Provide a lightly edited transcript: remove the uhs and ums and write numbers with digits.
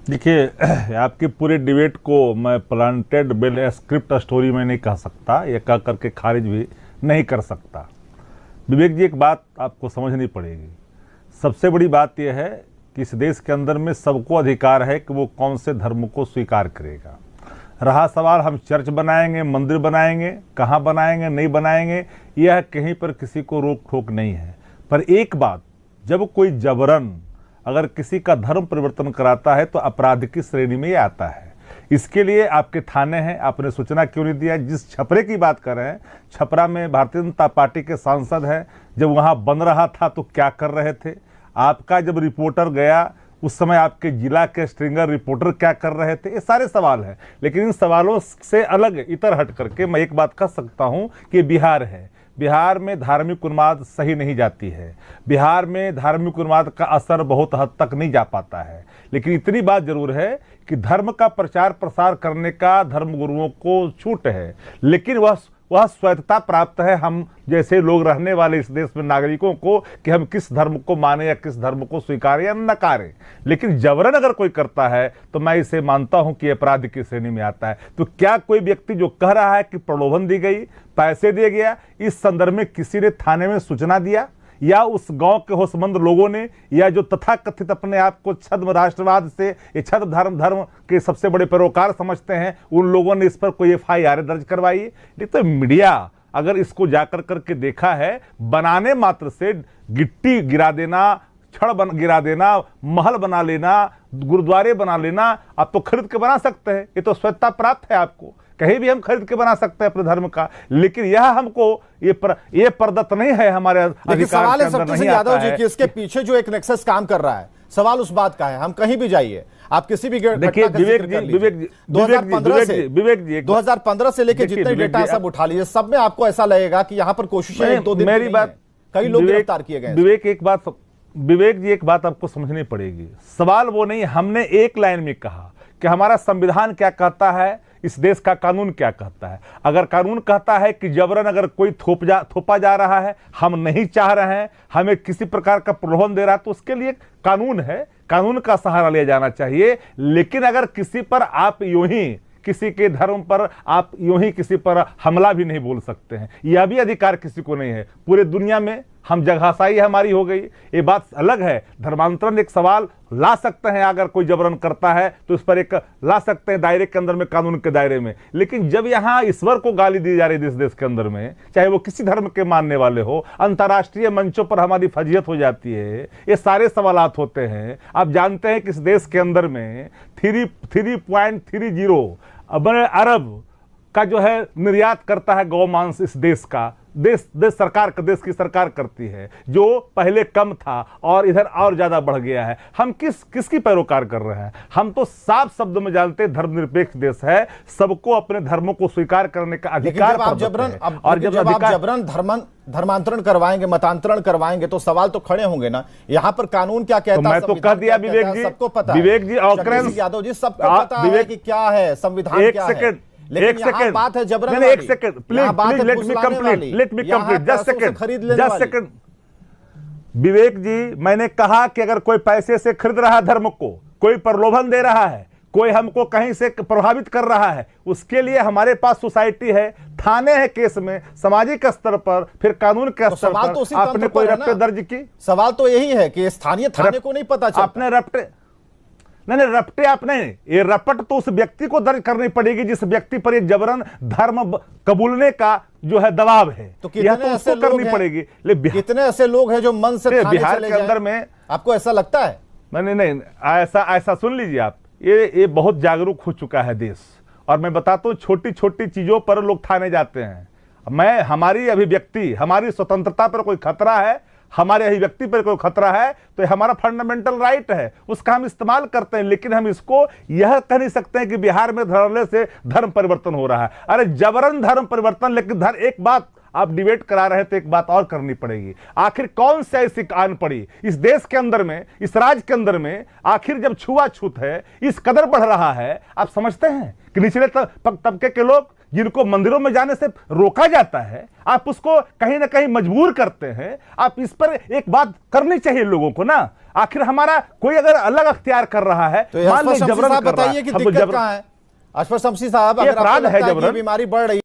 देखिए, आपकी पूरे डिबेट को मैं प्लांटेड बिल स्क्रिप्ट स्टोरी में नहीं कह सकता, ये कह करके खारिज भी नहीं कर सकता। विवेक जी, एक बात आपको समझनी पड़ेगी। सबसे बड़ी बात यह है कि इस देश के अंदर में सबको अधिकार है कि वो कौन से धर्म को स्वीकार करेगा। रहा सवाल हम चर्च बनाएंगे, मंदिर बनाएंगे, कहाँ बनाएंगे, नहीं बनाएंगे, यह कहीं पर किसी को रोक ठोक नहीं है। पर एक बात, जब कोई जबरन अगर किसी का धर्म परिवर्तन कराता है तो अपराध की श्रेणी में ये आता है। इसके लिए आपके थाने हैं, आपने सूचना क्यों नहीं दिया? जिस छपरे की बात कर रहे हैं, छपरा में भारतीय जनता पार्टी के सांसद हैं, जब वहां बन रहा था तो क्या कर रहे थे? आपका जब रिपोर्टर गया उस समय आपके जिला के स्ट्रिंगर रिपोर्टर क्या कर रहे थे? ये सारे सवाल हैं। लेकिन इन सवालों से अलग इतर हट करके मैं एक बात कह सकता हूं कि बिहार है, बिहार में धार्मिक उन्माद सही नहीं जाती है, बिहार में धार्मिक उन्माद का असर बहुत हद तक नहीं जा पाता है। लेकिन इतनी बात जरूर है कि धर्म का प्रचार प्रसार करने का धर्म गुरुओं को छूट है, लेकिन वह स्वायत्तता प्राप्त है हम जैसे लोग रहने वाले इस देश में नागरिकों को कि हम किस धर्म को माने या किस धर्म को स्वीकारें या नकारें। लेकिन जबरन अगर कोई करता है तो मैं इसे मानता हूं कि अपराध की श्रेणी में आता है। तो क्या कोई व्यक्ति जो कह रहा है कि प्रलोभन दी गई, पैसे दिया गया, इस संदर्भ में किसी ने थाने में सूचना दिया, या उस गांव के होशमंद लोगों ने, या जो तथाकथित अपने आप को छद्म राष्ट्रवाद से ये छद्म धर्म के सबसे बड़े पैरोकार समझते हैं, उन लोगों ने इस पर कोई FIR दर्ज करवाई? नहीं तो मीडिया अगर इसको जाकर करके देखा है, बनाने मात्र से गिट्टी गिरा देना, छड़ गिरा देना, महल बना लेना, गुरुद्वारे बना लेना, आप तो खरीद के बना सकते हैं, ये तो स्वच्छता प्राप्त है आपको, कहीं भी हम खरीद के बना सकते हैं अपने धर्म का। लेकिन यह हमको ये प्रदत्त नहीं है, हमारे अधिकार सवाल के है अंदर शक्ति नहीं सिंह यादव आता जी है कि इसके पीछे जो एक नेक्सस काम कर रहा है, सवाल उस बात का है। हम कहीं भी जाइए, आप किसी भी देखिए विवेक जी 2015 से लेकर जितने डेटा सब उठा लीजिए, सब में आपको ऐसा लगेगा कि यहां पर कोशिशें एक दो दिन मेरी बात, कई लोग गिरफ्तार किए गए। विवेक जी एक बात आपको समझनी पड़ेगी। सवाल वो नहीं, हमने एक लाइन में कहा कि हमारा संविधान क्या कहता है, इस देश का कानून क्या कहता है। अगर कानून कहता है कि जबरन अगर कोई थोपा जा रहा है, हम नहीं चाह रहे हैं, हमें किसी प्रकार का प्रलोभन दे रहा है, तो उसके लिए कानून है, कानून का सहारा लिया जाना चाहिए। लेकिन अगर किसी पर आप यूं ही, किसी के धर्म पर आप यूं ही किसी पर हमला भी नहीं बोल सकते हैं, यह भी अधिकार किसी को नहीं है। पूरे दुनिया में हम जगहसाई हमारी हो गई, ये बात अलग है। धर्मांतरण एक सवाल ला सकते हैं, अगर कोई जबरन करता है तो उस पर एक ला सकते हैं दायरे के अंदर में, कानून के दायरे में। लेकिन जब यहाँ ईश्वर को गाली दी जा रही है इस देश के अंदर में, चाहे वो किसी धर्म के मानने वाले हो, अंतर्राष्ट्रीय मंचों पर हमारी फजीयत हो जाती है, ये सारे सवालात होते हैं। आप जानते हैं कि इस देश के अंदर में 3.30 अरब का जो है निर्यात करता है गौ मांस इस देश का, देश की सरकार करती है, जो पहले कम था और इधर और ज्यादा बढ़ गया है। हम किसकी पैरोकार कर रहे हैं? हम तो साफ शब्दों में जानते हैं धर्मनिरपेक्ष देश है, सबको अपने धर्मों को स्वीकार करने का अधिकार। और जब आप जबरन धर्मांतरण करवाएंगे, मतांतरण करवाएंगे, तो सवाल तो खड़े होंगे ना। यहाँ पर कानून क्या कहता है, मैं तो कह दिया विवेक जी, सबको पता है। विवेक जी ऑकरेंस यादव जी, सबको पता है कि क्या है संविधान, क्या है। एक सेकंड बात है जबरन, एक second please let me complete just second. Vivek ji, मैंने कहा कि अगर कोई पैसे से खरीद रहा है धर्म को, कोई प्रलोभन दे रहा है, कोई हमको कहीं से प्रभावित कर रहा है, उसके लिए हमारे पास सोसाइटी है, थाने हैं, केस में सामाजिक स्तर पर, फिर कानून के स्तर पर आपने कोई रपटे दर्ज की? सवाल तो यही है कि स्थानीय थाने को नहीं पता चलता। आपने रपटे नहीं रपटे आपने, ये रपट तो उस व्यक्ति को दर्ज करनी पड़ेगी जिस व्यक्ति पर ये जबरन धर्म कबूलने का जो है दबाव है, तो उसको करनी पड़ेगी। कितने ऐसे लोग हैं जो मन से बिहार के अंदर में, आपको ऐसा लगता है? नहीं, ऐसा सुन लीजिए आप, ये बहुत जागरूक हो चुका है देश। और मैं बताता हूँ, छोटी छोटी चीजों पर लोग थाने जाते हैं। हमारी अभिव्यक्ति, हमारी स्वतंत्रता पर कोई खतरा है, हमारे अभिव्यक्ति पर कोई खतरा है, तो ये हमारा फंडामेंटल राइट है, उसका हम इस्तेमाल करते हैं। लेकिन हम इसको यह कह नहीं सकते हैं कि बिहार में धरने से धर्म परिवर्तन हो रहा है। अरे जबरन धर्म परिवर्तन, लेकिन एक बात आप डिबेट करा रहे तो एक बात और करनी पड़ेगी, आखिर कौन सी ऐसी आन पड़ी इस देश के अंदर में, इस राज्य के अंदर में, आखिर जब छुआछूत है इस कदर बढ़ रहा है, आप समझते हैं कि निचले तबके के लोग जिनको मंदिरों में जाने से रोका जाता है, आप उसको कहीं ना कहीं मजबूर करते हैं। आप इस पर एक बात करनी चाहिए लोगों को ना, आखिर हमारा कोई अगर अलग अख्तियार कर रहा है, तो मान लो जबरन, बताइए कि दिक्कत कहां है? अशफाक शमसी साहब, अगर आपको लगता है कि बीमारी बढ़ रही